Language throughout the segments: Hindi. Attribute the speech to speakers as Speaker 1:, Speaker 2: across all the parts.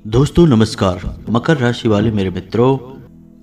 Speaker 1: दोस्तों नमस्कार। मकर राशि वाले मेरे मित्रों,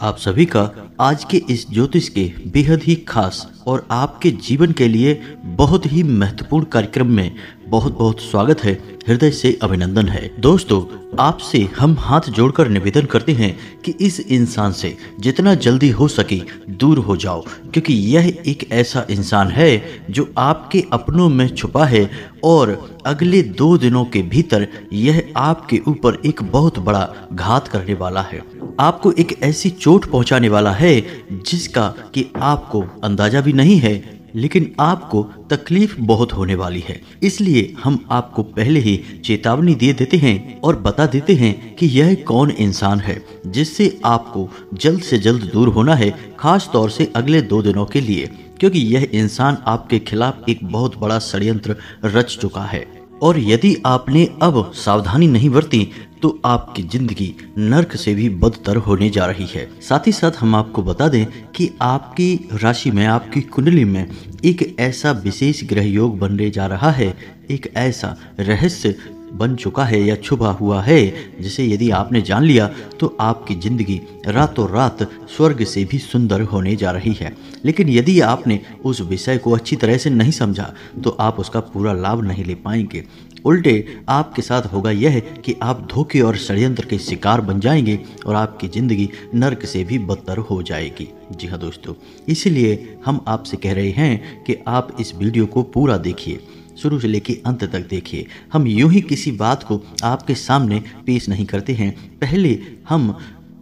Speaker 1: आप सभी का आज के इस ज्योतिष के बेहद ही खास और आपके जीवन के लिए बहुत ही महत्वपूर्ण कार्यक्रम में बहुत बहुत स्वागत है, हृदय से अभिनंदन है। दोस्तों, आपसे हम हाथ जोड़कर निवेदन करते हैं कि इस इंसान से जितना जल्दी हो सके दूर हो जाओ, क्योंकि यह एक ऐसा इंसान है जो आपके अपनों में छुपा है और अगले 2 दिनों के भीतर यह आपके ऊपर एक बहुत बड़ा घात करने वाला है। आपको एक ऐसी चोट पहुंचाने वाला है जिसका कि आपको अंदाजा भी नहीं है, लेकिन आपको तकलीफ बहुत होने वाली है। इसलिए हम आपको पहले ही चेतावनी दे देते हैं और बता देते हैं कि यह कौन इंसान है जिससे आपको जल्द से जल्द दूर होना है, खास तौर से अगले 2 दिनों के लिए, क्योंकि यह इंसान आपके खिलाफ एक बहुत बड़ा षड्यंत्र रच चुका है। और यदि आपने अब सावधानी नहीं बरती तो आपकी जिंदगी नर्क से भी बदतर होने जा रही है। साथ ही साथ हम आपको बता दें कि आपकी राशि में, आपकी कुंडली में एक ऐसा विशेष ग्रह योग बनने जा रहा है, एक ऐसा रहस्य बन चुका है या छुपा हुआ है जिसे यदि आपने जान लिया तो आपकी जिंदगी रातों रात स्वर्ग से भी सुंदर होने जा रही है। लेकिन यदि आपने उस विषय को अच्छी तरह से नहीं समझा तो आप उसका पूरा लाभ नहीं ले पाएंगे। उल्टे आपके साथ होगा यह कि आप धोखे और षड्यंत्र के शिकार बन जाएंगे और आपकी जिंदगी नर्क से भी बदतर हो जाएगी। जी हाँ दोस्तों, इसलिए हम आपसे कह रहे हैं कि आप इस वीडियो को पूरा देखिए, शुरू से लेकर अंत तक देखिए। हम यूं ही किसी बात को आपके सामने पेश नहीं करते हैं, पहले हम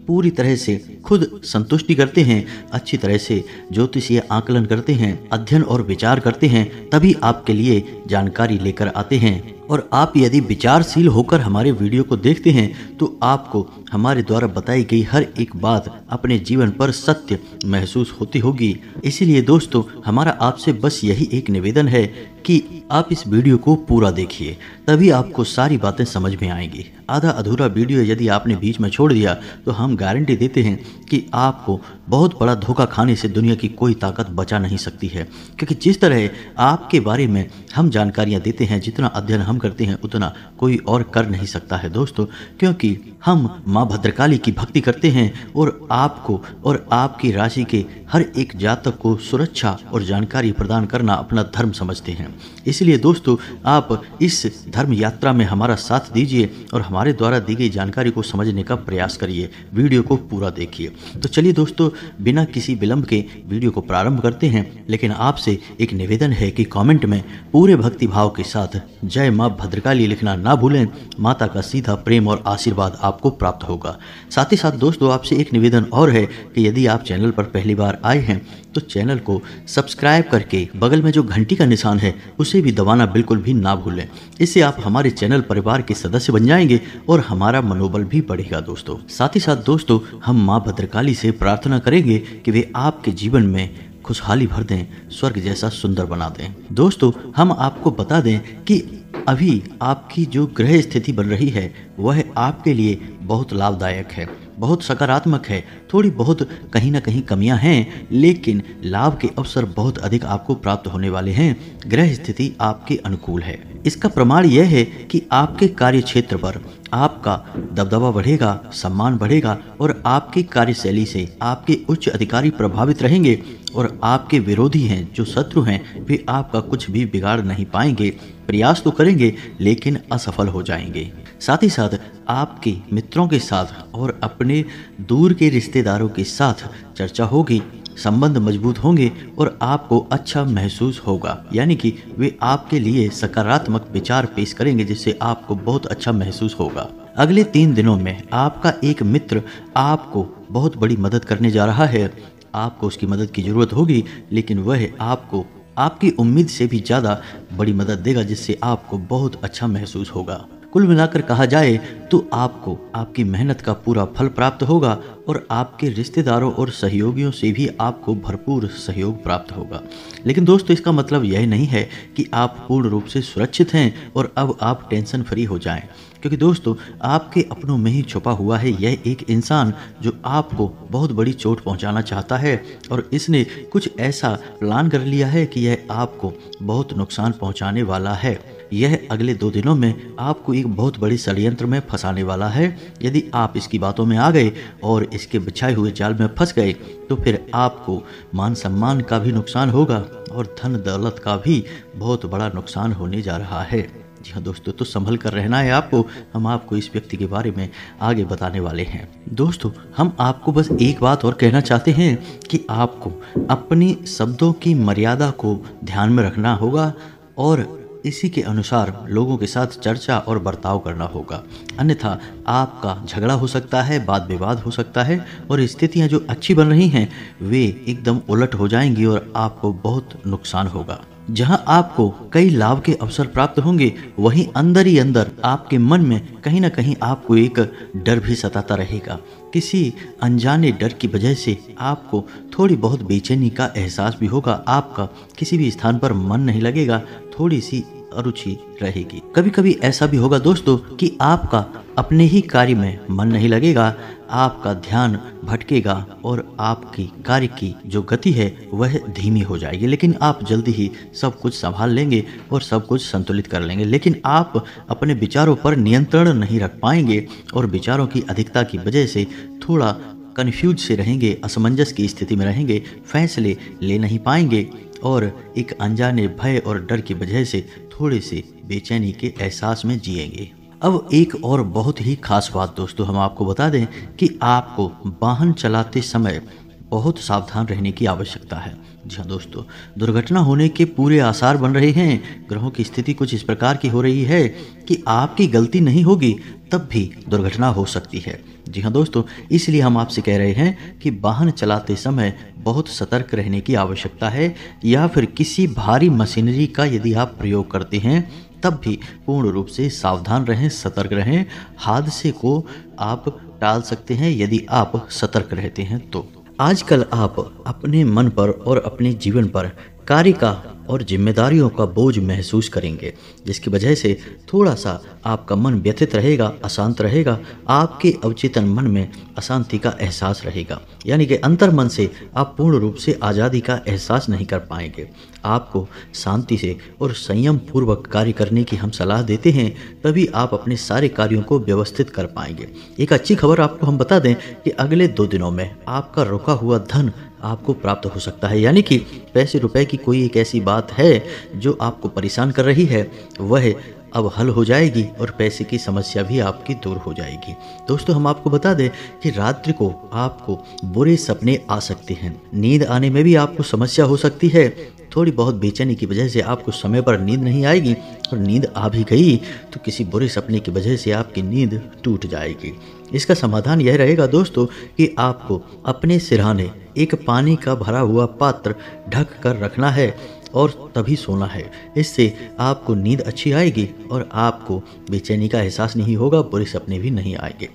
Speaker 1: पूरी तरह से खुद संतुष्टि करते हैं, अच्छी तरह से ज्योतिषीय आकलन करते हैं, अध्ययन और विचार करते हैं, तभी आपके लिए जानकारी लेकर आते हैं। और आप यदि विचारशील होकर हमारे वीडियो को देखते हैं तो आपको हमारे द्वारा बताई गई हर एक बात अपने जीवन पर सत्य महसूस होती होगी। इसीलिए दोस्तों, हमारा आपसे बस यही एक निवेदन है कि आप इस वीडियो को पूरा देखिए, तभी आपको सारी बातें समझ में आएंगी। आधा अधूरा वीडियो यदि आपने बीच में छोड़ दिया तो हम गारंटी देते हैं कि आपको बहुत बड़ा धोखा खाने से दुनिया की कोई ताकत बचा नहीं सकती है। क्योंकि जिस तरह आपके बारे में हम जानकारियां देते हैं, जितना अध्ययन हम करते हैं उतना कोई और कर नहीं सकता है दोस्तों, क्योंकि हम माँ भद्रकाली की भक्ति करते हैं और आपको और आपकी राशि के हर एक जातक को सुरक्षा और जानकारी प्रदान करना अपना धर्म समझते हैं। इसलिए दोस्तों, आप इस धर्म यात्रा में हमारा साथ दीजिए और हमारे द्वारा दी गई जानकारी को समझने का प्रयास करिए, वीडियो को पूरा देखिए। तो चलिए दोस्तों, बिना किसी विलंब के वीडियो को प्रारंभ करते हैं। लेकिन आपसे एक निवेदन है कि कमेंट में पूरे भक्ति भाव के साथ जय माँ भद्रकाली लिखना ना भूलें। माता का सीधा प्रेम और आशीर्वाद आपको प्राप्त होगा। साथ ही साथ दोस्तों, आपसे एक निवेदन और है कि यदि आप चैनल पर पहली बार आए हैं तो चैनल को सब्सक्राइब करके बगल में जो घंटी का निशान है उसे भी दबाना बिल्कुल भी ना भूलें। इससे आप हमारे चैनल परिवार के सदस्य बन जाएंगे और हमारा मनोबल भी बढ़ेगा दोस्तों। साथ ही साथ दोस्तों, हम माँ भद्रकाली से प्रार्थना करेंगे कि वे आपके जीवन में खुशहाली भर दें, स्वर्ग जैसा सुंदर बना दें। दोस्तों, हम आपको बता दें कि अभी आपकी जो ग्रह स्थिति बन रही है वह आपके लिए बहुत लाभदायक है, बहुत सकारात्मक है। थोड़ी बहुत कहीं ना कहीं कमियां हैं, लेकिन लाभ के अवसर बहुत अधिक आपको प्राप्त होने वाले हैं। ग्रह स्थिति आपके अनुकूल है। इसका प्रमाण यह है कि आपके कार्य क्षेत्र पर आपका दबदबा बढ़ेगा, सम्मान बढ़ेगा और आपकी कार्यशैली से आपके उच्च अधिकारी प्रभावित रहेंगे और आपके विरोधी हैं, जो शत्रु हैं, वे आपका कुछ भी बिगाड़ नहीं पाएंगे। प्रयास तो करेंगे लेकिन असफल हो जाएंगे। साथ ही साथ आपके मित्रों के साथ और अपने दूर के रिश्तेदारों के साथ चर्चा होगी, संबंध मजबूत होंगे और आपको अच्छा महसूस होगा। यानी कि वे आपके लिए सकारात्मक विचार पेश करेंगे जिससे आपको बहुत अच्छा महसूस होगा। अगले 3 दिनों में आपका एक मित्र आपको बहुत बड़ी मदद करने जा रहा है। आपको उसकी मदद की जरूरत होगी, लेकिन वह आपको आपकी उम्मीद से भी ज़्यादा बड़ी मदद देगा जिससे आपको बहुत अच्छा महसूस होगा। कुल मिलाकर कहा जाए तो आपको आपकी मेहनत का पूरा फल प्राप्त होगा और आपके रिश्तेदारों और सहयोगियों से भी आपको भरपूर सहयोग प्राप्त होगा। लेकिन दोस्तों, इसका मतलब यह नहीं है कि आप पूर्ण रूप से सुरक्षित हैं और अब आप टेंशन फ्री हो जाएं, क्योंकि दोस्तों, आपके अपनों में ही छुपा हुआ है यह एक इंसान जो आपको बहुत बड़ी चोट पहुंचाना चाहता है और इसने कुछ ऐसा प्लान कर लिया है कि यह आपको बहुत नुकसान पहुंचाने वाला है। यह अगले 2 दिनों में आपको एक बहुत बड़ी षड्यंत्र में फंसाने वाला है। यदि आप इसकी बातों में आ गए और इसके बिछाए हुए जाल में फंस गए तो फिर आपको मान सम्मान का भी नुकसान होगा और धन दौलत का भी बहुत बड़ा नुकसान होने जा रहा है। जी हाँ दोस्तों, तो संभल कर रहना है आपको। हम आपको इस व्यक्ति के बारे में आगे बताने वाले हैं। दोस्तों, हम आपको बस एक बात और कहना चाहते हैं कि आपको अपनी शब्दों की मर्यादा को ध्यान में रखना होगा और इसी के अनुसार लोगों के साथ चर्चा और बर्ताव करना होगा। अन्यथा आपका झगड़ा हो सकता है, वाद विवाद हो सकता है और स्थितियां जो अच्छी बन रही हैं वे एकदम उलट हो जाएंगी और आपको बहुत नुकसान होगा। जहां आपको कई लाभ के अवसर प्राप्त होंगे, वहीं अंदर ही अंदर आपके मन में कहीं ना कहीं आपको एक डर भी सताता रहेगा। किसी अनजाने डर की वजह से आपको थोड़ी बहुत बेचैनी का एहसास भी होगा। आपका किसी भी स्थान पर मन नहीं लगेगा, थोड़ी सी अरुचि रहेगी। कभी कभी ऐसा भी होगा दोस्तों कि आपका अपने ही कार्य में मन नहीं लगेगा, आपका ध्यान भटकेगा और आपकी कार्य की जो गति है वह धीमी हो जाएगी। लेकिन आप जल्दी ही सब कुछ संभाल लेंगे और सब कुछ संतुलित कर लेंगे। लेकिन आप अपने विचारों पर नियंत्रण नहीं रख पाएंगे और विचारों की अधिकता की वजह से थोड़ा कन्फ्यूज से रहेंगे, असमंजस की स्थिति में रहेंगे, फैसले ले नहीं पाएंगे और एक अनजाने भय और डर की वजह से थोड़े से बेचैनी के एहसास में जिएंगे। अब एक और बहुत ही खास बात दोस्तों हम आपको बता दें कि आपको वाहन चलाते समय बहुत सावधान रहने की आवश्यकता है। जी हाँ दोस्तों, दुर्घटना होने के पूरे आसार बन रहे हैं। ग्रहों की स्थिति कुछ इस प्रकार की हो रही है कि आपकी गलती नहीं होगी तब भी दुर्घटना हो सकती है। जी हाँ दोस्तों, इसलिए हम आपसे कह रहे हैं कि वाहन चलाते समय बहुत सतर्क रहने की आवश्यकता है। या फिर किसी भारी मशीनरी का यदि आप प्रयोग करते हैं तब भी पूर्ण रूप से सावधान रहें, सतर्क रहें। हादसे को आप टाल सकते हैं यदि आप सतर्क रहते हैं तो। आजकल आप अपने मन पर और अपने जीवन पर कार्य का और जिम्मेदारियों का बोझ महसूस करेंगे, जिसकी वजह से थोड़ा सा आपका मन व्यथित रहेगा, अशांत रहेगा। आपके अवचेतन मन में अशांति का एहसास रहेगा, यानी कि अंतर मन से आप पूर्ण रूप से आज़ादी का एहसास नहीं कर पाएंगे। आपको शांति से और संयम पूर्वक कार्य करने की हम सलाह देते हैं, तभी आप अपने सारे कार्यों को व्यवस्थित कर पाएंगे। एक अच्छी खबर आपको हम बता दें कि अगले 2 दिनों में आपका रुका हुआ धन आपको प्राप्त हो सकता है। यानी कि पैसे रुपए की कोई एक ऐसी बात है जो आपको परेशान कर रही है, वह अब हल हो जाएगी और पैसे की समस्या भी आपकी दूर हो जाएगी। दोस्तों, हम आपको बता दें कि रात्रि को आपको बुरे सपने आ सकते हैं। नींद आने में भी आपको समस्या हो सकती है। थोड़ी बहुत बेचैनी की वजह से आपको समय पर नींद नहीं आएगी और नींद आ भी गई तो किसी बुरे सपने की वजह से आपकी नींद टूट जाएगी। इसका समाधान यह रहेगा दोस्तों कि आपको अपने सिरहाने एक पानी का भरा हुआ पात्र ढक कर रखना है और तभी सोना है। इससे आपको नींद अच्छी आएगी और आपको बेचैनी का एहसास नहीं होगा, बुरे सपने भी नहीं आएंगे।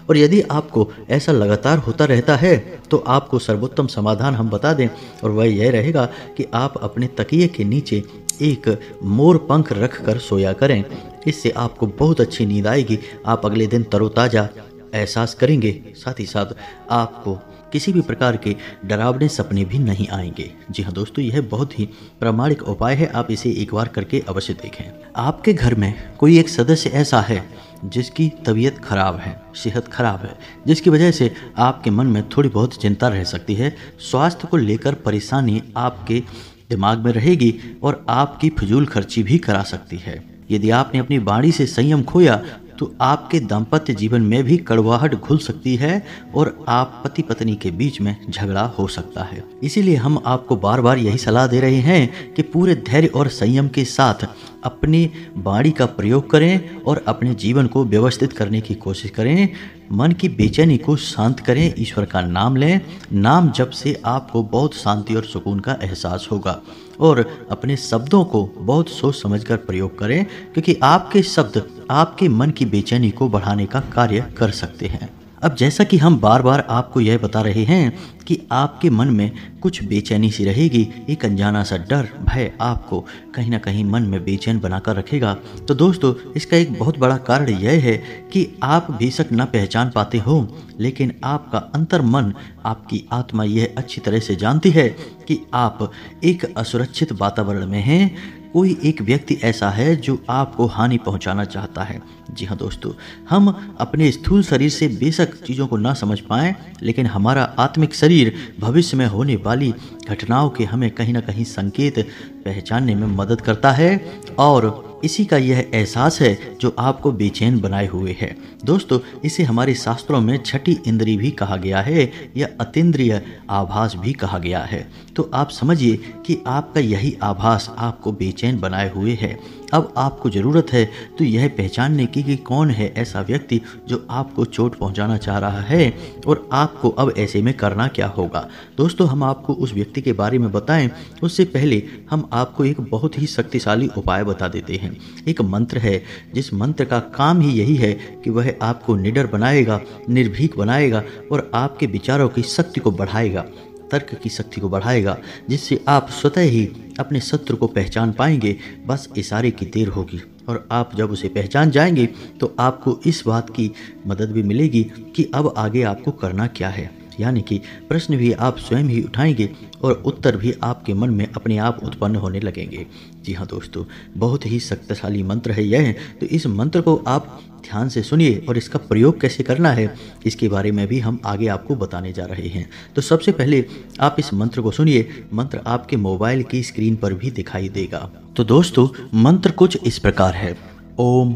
Speaker 1: और यदि आपको ऐसा लगातार होता रहता है तो आपको सर्वोत्तम समाधान हम बता दें और वह यह रहेगा कि आप अपने तकिए के नीचे एक मोर पंख रख कर सोया करें। इससे आपको बहुत अच्छी नींद आएगी। आप अगले दिन तरोताज़ा एहसास करेंगे, साथ ही साथ आपको किसी भी प्रकार के डरावने सपने भी नहीं आएंगे। जी हाँ दोस्तों, यह बहुत ही प्रामाणिक उपाय है, आप इसे एक बार करके अवश्य देखें। आपके घर में कोई एक सदस्य ऐसा है जिसकी तबीयत खराब है, सेहत खराब है, जिसकी वजह से आपके मन में थोड़ी बहुत चिंता रह सकती है। स्वास्थ्य को लेकर परेशानी आपके दिमाग में रहेगी और आपकी फिजूल खर्ची भी करा सकती है। यदि आपने अपनी वाणी से संयम खोया तो आपके दाम्पत्य जीवन में भी कड़वाहट घुल सकती है और आप पति पत्नी के बीच में झगड़ा हो सकता है। इसीलिए हम आपको बार बार यही सलाह दे रहे हैं कि पूरे धैर्य और संयम के साथ अपनी वाणी का प्रयोग करें और अपने जीवन को व्यवस्थित करने की कोशिश करें। मन की बेचैनी को शांत करें, ईश्वर का नाम लें। नाम जप से आपको बहुत शांति और सुकून का एहसास होगा। और अपने शब्दों को बहुत सोच समझकर प्रयोग करें, क्योंकि आपके शब्द आपके मन की बेचैनी को बढ़ाने का कार्य कर सकते हैं। अब जैसा कि हम बार बार आपको यह बता रहे हैं कि आपके मन में कुछ बेचैनी सी रहेगी, एक अनजाना सा डर, भय आपको कहीं ना कहीं मन में बेचैन बनाकर रखेगा। तो दोस्तों, इसका एक बहुत बड़ा कारण यह है कि आप बेशक न पहचान पाते हो, लेकिन आपका अंतर मन, आपकी आत्मा यह अच्छी तरह से जानती है कि आप एक असुरक्षित वातावरण में हैं। कोई एक व्यक्ति ऐसा है जो आपको हानि पहुंचाना चाहता है। जी हाँ दोस्तों, हम अपने स्थूल शरीर से बेशक चीज़ों को ना समझ पाएं, लेकिन हमारा आत्मिक शरीर भविष्य में होने वाली घटनाओं के हमें कहीं ना कहीं संकेत पहचानने में मदद करता है, और इसी का यह एहसास है जो आपको बेचैन बनाए हुए है। दोस्तों, इसे हमारे शास्त्रों में छठी इंद्री भी कहा गया है या अतीन्द्रिय आभास भी कहा गया है। तो आप समझिए कि आपका यही आभास आपको बेचैन बनाए हुए है। अब आपको ज़रूरत है तो यह पहचानने की कि कौन है ऐसा व्यक्ति जो आपको चोट पहुंचाना चाह रहा है और आपको अब ऐसे में करना क्या होगा। दोस्तों, हम आपको उस व्यक्ति के बारे में बताएं उससे पहले हम आपको एक बहुत ही शक्तिशाली उपाय बता देते हैं। एक मंत्र है जिस मंत्र का काम ही यही है कि वह आपको निडर बनाएगा, निर्भीक बनाएगा और आपके विचारों की शक्ति को बढ़ाएगा, तर्क की शक्ति को बढ़ाएगा, जिससे आप स्वतः ही अपने शत्रु को पहचान पाएंगे। बस इशारे की देर होगी और आप जब उसे पहचान जाएंगे तो आपको इस बात की मदद भी मिलेगी कि अब आगे आपको करना क्या है। यानी कि प्रश्न भी आप स्वयं ही उठाएंगे और उत्तर भी आपके मन में अपने आप उत्पन्न होने लगेंगे। जी हाँ दोस्तों, बहुत ही शक्तिशाली मंत्र है यह। तो इस मंत्र को आप ध्यान से सुनिए और इसका प्रयोग कैसे करना है इसके बारे में भी हम आगे आपको बताने जा रहे हैं। तो सबसे पहले आप इस मंत्र को सुनिए। मंत्र आपके मोबाइल की स्क्रीन पर भी दिखाई देगा। तो दोस्तों, मंत्र कुछ इस प्रकार है। ओम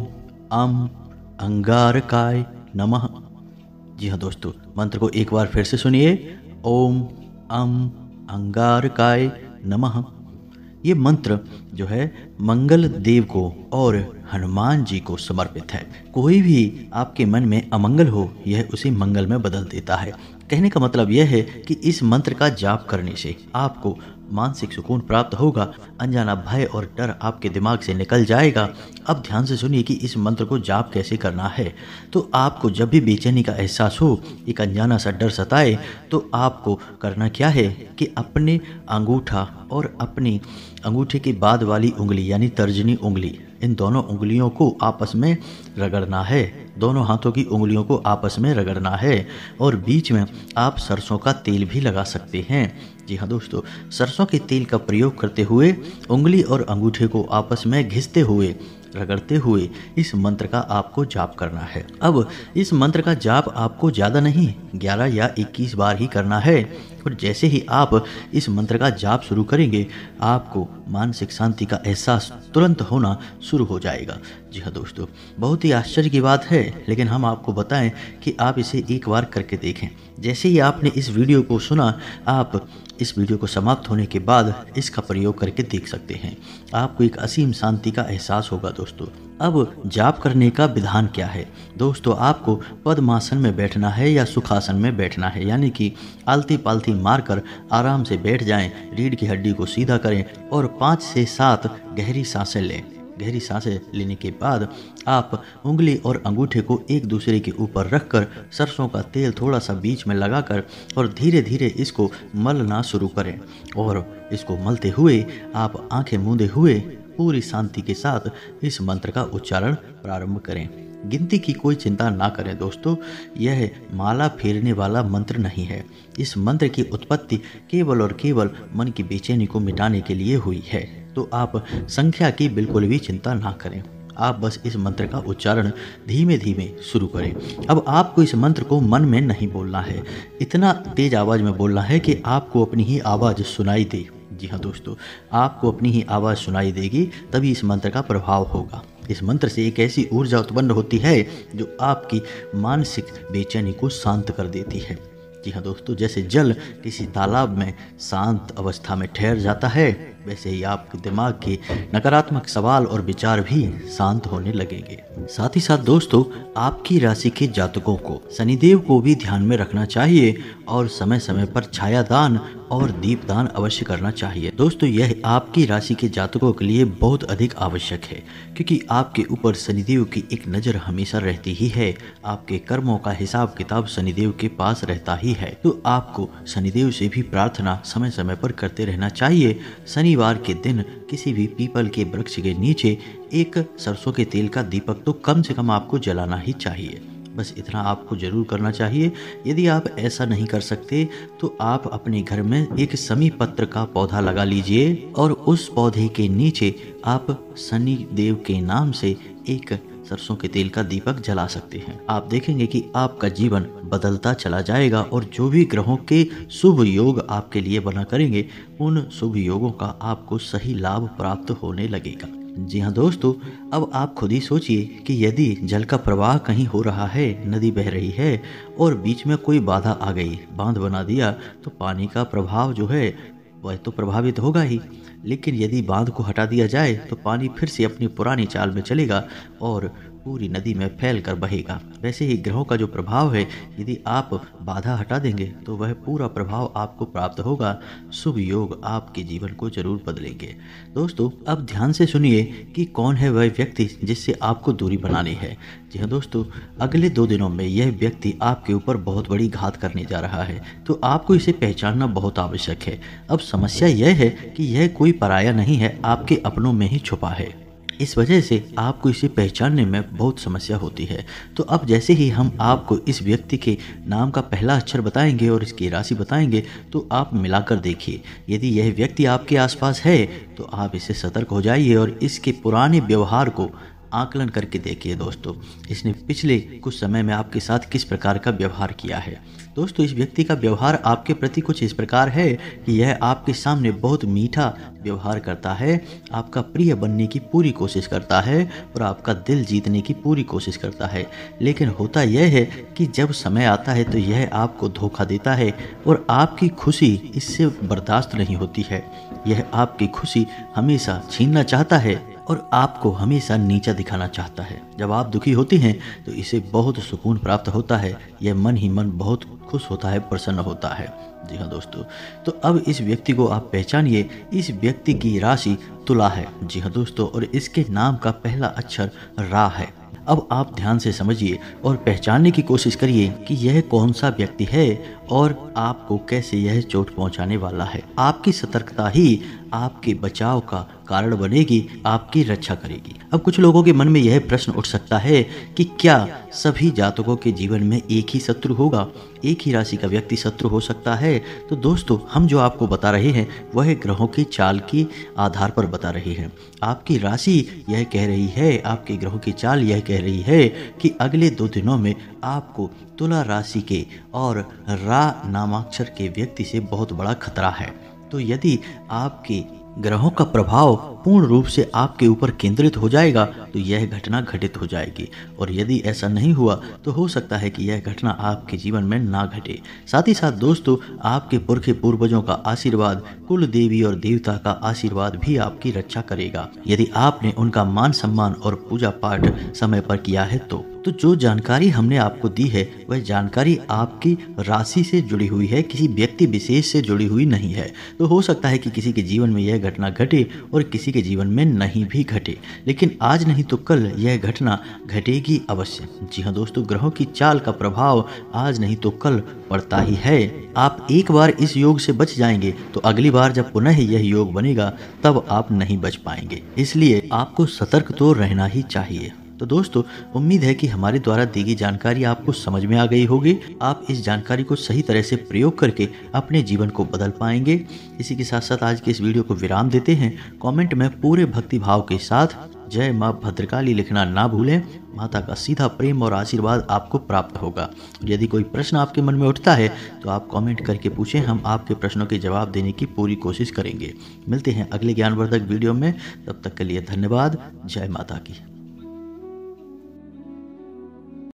Speaker 1: अम अंगारकाय नमः। जी हाँ दोस्तों, मंत्र को एक बार फिर से सुनिए। ओम अम अंगारकाय नमः। ये मंत्र जो है मंगल देव को और हनुमान जी को समर्पित है। कोई भी आपके मन में अमंगल हो, यह उसे मंगल में बदल देता है। कहने का मतलब यह है कि इस मंत्र का जाप करने से आपको मानसिक सुकून प्राप्त होगा, अनजाना भय और डर आपके दिमाग से निकल जाएगा। अब ध्यान से सुनिए कि इस मंत्र को जाप कैसे करना है। तो आपको जब भी बेचैनी का एहसास हो, एक अनजाना सा डर सताए, तो आपको करना क्या है कि अपने अंगूठा और अपनी अंगूठे के बाद वाली उंगली यानी तर्जनी उंगली, इन दोनों उंगलियों को आपस में रगड़ना है। दोनों हाथों की उंगलियों को आपस में रगड़ना है और बीच में आप सरसों का तेल भी लगा सकते हैं। जी हाँ दोस्तों, सरसों के तेल का प्रयोग करते हुए उंगली और अंगूठे को आपस में घिसते हुए, रगड़ते हुए इस मंत्र का आपको जाप करना है। अब इस मंत्र का जाप आपको ज़्यादा नहीं 11 या 21 बार ही करना है और जैसे ही आप इस मंत्र का जाप शुरू करेंगे, आपको मानसिक शांति का एहसास तुरंत होना शुरू हो जाएगा। जी हाँ दोस्तों, बहुत ही आश्चर्य की बात है, लेकिन हम आपको बताएं कि आप इसे एक बार करके देखें। जैसे ही आपने इस वीडियो को सुना, आप इस वीडियो को समाप्त होने के बाद इसका प्रयोग करके देख सकते हैं। आपको एक असीम शांति का एहसास होगा। दोस्तों, अब जाप करने का विधान क्या है। दोस्तों, आपको पद्मासन में बैठना है या सुखासन में बैठना है, यानी कि आलती पालती मारकर आराम से बैठ जाएं, रीढ़ की हड्डी को सीधा करें और 5 से 7 गहरी सांसें लें। गहरी सांसें लेने के बाद आप उंगली और अंगूठे को एक दूसरे के ऊपर रखकर सरसों का तेल थोड़ा सा बीच में लगाकर और धीरे धीरे इसको मलना शुरू करें और इसको मलते हुए आप आंखें मूंदे हुए पूरी शांति के साथ इस मंत्र का उच्चारण प्रारंभ करें। गिनती की कोई चिंता ना करें दोस्तों, यह माला फेरने वाला मंत्र नहीं है। इस मंत्र की उत्पत्ति केवल और केवल मन की बेचैनी को मिटाने के लिए हुई है। तो आप संख्या की बिल्कुल भी चिंता ना करें, आप बस इस मंत्र का उच्चारण धीमे धीमे शुरू करें। अब आपको इस मंत्र को मन में नहीं बोलना है, इतना तेज आवाज़ में बोलना है कि आपको अपनी ही आवाज़ सुनाई दे। जी हाँ दोस्तों, आपको अपनी ही आवाज़ सुनाई देगी, तभी इस मंत्र का प्रभाव होगा। इस मंत्र से एक ऐसी ऊर्जा उत्पन्न होती है जो आपकी मानसिक बेचैनी को शांत कर देती है। जी हाँ दोस्तों, जैसे जल किसी तालाब में शांत अवस्था में ठहर जाता है, वैसे ही आपके दिमाग के नकारात्मक सवाल और विचार भी शांत होने लगेंगे। साथ ही साथ दोस्तों, आपकी राशि के जातकों को शनिदेव को भी ध्यान में रखना चाहिए और समय समय पर छाया दान और दीपदान अवश्य करना चाहिए। दोस्तों, यह आपकी राशि के जातकों के लिए बहुत अधिक आवश्यक है, क्योंकि आपके ऊपर शनिदेव की एक नज़र हमेशा रहती ही है। आपके कर्मों का हिसाब किताब शनिदेव के पास रहता ही है, तो आपको शनिदेव से भी प्रार्थना समय समय पर करते रहना चाहिए। शनिवार के दिन किसी भी पीपल के वृक्ष के नीचे एक सरसों के तेल का दीपक तो कम से कम आपको जलाना ही चाहिए। बस इतना आपको ज़रूर करना चाहिए। यदि आप ऐसा नहीं कर सकते तो आप अपने घर में एक शमी पत्र का पौधा लगा लीजिए और उस पौधे के नीचे आप शनि देव के नाम से एक सरसों के तेल का दीपक जला सकते हैं। आप देखेंगे कि आपका जीवन बदलता चला जाएगा और जो भी ग्रहों के शुभ योग आपके लिए बना करेंगे उन शुभ योगों का आपको सही लाभ प्राप्त होने लगेगा। जी हाँ दोस्तों, अब आप खुद ही सोचिए कि यदि जल का प्रवाह कहीं हो रहा है, नदी बह रही है और बीच में कोई बाधा आ गई, बांध बना दिया, तो पानी का प्रभाव जो है वह तो प्रभावित होगा ही, लेकिन यदि बांध को हटा दिया जाए तो पानी फिर से अपनी पुरानी चाल में चलेगा और पूरी नदी में फैल कर बहेगा। वैसे ही ग्रहों का जो प्रभाव है, यदि आप बाधा हटा देंगे तो वह पूरा प्रभाव आपको प्राप्त होगा। शुभ योग आपके जीवन को जरूर बदलेंगे। दोस्तों, अब ध्यान से सुनिए कि कौन है वह व्यक्ति जिससे आपको दूरी बनानी है। जी हाँ दोस्तों, अगले 2 दिनों में यह व्यक्ति आपके ऊपर बहुत बड़ी घात करने जा रहा है, तो आपको इसे पहचानना बहुत आवश्यक है। अब समस्या यह है कि यह कोई पराया नहीं है, आपके अपनों में ही छुपा है। इस वजह से आपको इसे पहचानने में बहुत समस्या होती है। तो अब जैसे ही हम आपको इस व्यक्ति के नाम का पहला अक्षर बताएंगे और इसकी राशि बताएंगे, तो आप मिलाकर देखिए। यदि यह व्यक्ति आपके आसपास है तो आप इससे सतर्क हो जाइए और इसके पुराने व्यवहार को आकलन करके देखिए। दोस्तों, इसने पिछले कुछ समय में आपके साथ किस प्रकार का व्यवहार किया है। दोस्तों, इस व्यक्ति का व्यवहार आपके प्रति कुछ इस प्रकार है कि यह आपके सामने बहुत मीठा व्यवहार करता है, आपका प्रिय बनने की पूरी कोशिश करता है और आपका दिल जीतने की पूरी कोशिश करता है। लेकिन होता यह है कि जब समय आता है तो यह आपको धोखा देता है और आपकी खुशी इससे बर्दाश्त नहीं होती है। यह आपकी खुशी हमेशा छीनना चाहता है और आपको हमेशा नीचा दिखाना चाहता है। जब आप दुखी होते हैं तो इसे बहुत सुकून प्राप्त होता है। यह मन ही मन बहुत खुश होता है, प्रसन्न होता है। जी हाँ दोस्तों, तो अब इस व्यक्ति को आप पहचानिए। इस व्यक्ति की राशि तुला है। जी हाँ दोस्तों, और इसके नाम का पहला अक्षर रा है। अब आप ध्यान से समझिए और पहचानने की कोशिश करिए कि यह कौन सा व्यक्ति है और आपको कैसे यह चोट पहुंचाने वाला है। आपकी सतर्कता ही आपके बचाव का कारण बनेगी, आपकी रक्षा करेगी। अब कुछ लोगों के मन में यह प्रश्न उठ सकता है कि क्या सभी जातकों के जीवन में एक ही शत्रु होगा, एक ही राशि का व्यक्ति शत्रु हो सकता है? तो दोस्तों, हम जो आपको बता रहे हैं वह ग्रहों की चाल के आधार पर बता रहे हैं। आपकी राशि यह कह रही है, आपके ग्रहों की चाल यह कह रही है कि अगले 2 दिनों में आपको तुला राशि के और रा नामाक्षर के व्यक्ति से बहुत बड़ा खतरा है। तो यदि आपके ग्रहों का प्रभाव पूर्ण रूप से आपके ऊपर केंद्रित हो जाएगा तो यह घटना घटित हो जाएगी, और यदि ऐसा नहीं हुआ तो हो सकता है कि यह घटना आपके जीवन में ना घटे। साथ ही साथ दोस्तों, आपके पुरखे पूर्वजों का आशीर्वाद, कुल देवी और देवता का आशीर्वाद भी आपकी रक्षा करेगा, यदि आपने उनका मान सम्मान और पूजा पाठ समय पर किया है तो जो जानकारी हमने आपको दी है वह जानकारी आपकी राशि से जुड़ी हुई है, किसी व्यक्ति विशेष से जुड़ी हुई नहीं है। तो हो सकता है कि किसी के जीवन में यह घटना घटे और किसी के जीवन में नहीं भी घटे, लेकिन आज नहीं तो कल यह घटना घटेगी अवश्य। जी हाँ दोस्तों, ग्रहों की चाल का प्रभाव आज नहीं तो कल पड़ता ही है। आप एक बार इस योग से बच जाएंगे तो अगली बार जब पुनः यह योग बनेगा तब आप नहीं बच पाएंगे। इसलिए आपको सतर्क तो रहना ही चाहिए। तो दोस्तों, उम्मीद है कि हमारे द्वारा दी गई जानकारी आपको समझ में आ गई होगी। आप इस जानकारी को सही तरह से प्रयोग करके अपने जीवन को बदल पाएंगे। इसी के साथ साथ आज के इस वीडियो को विराम देते हैं। कमेंट में पूरे भक्ति भाव के साथ जय माँ भद्रकाली लिखना ना भूलें। माता का सीधा प्रेम और आशीर्वाद आपको प्राप्त होगा। यदि कोई प्रश्न आपके मन में उठता है तो आप कमेंट करके पूछें, हम आपके प्रश्नों के जवाब देने की पूरी कोशिश करेंगे। मिलते हैं अगले ज्ञानवर्धक वीडियो में, तब तक के लिए धन्यवाद। जय माता की।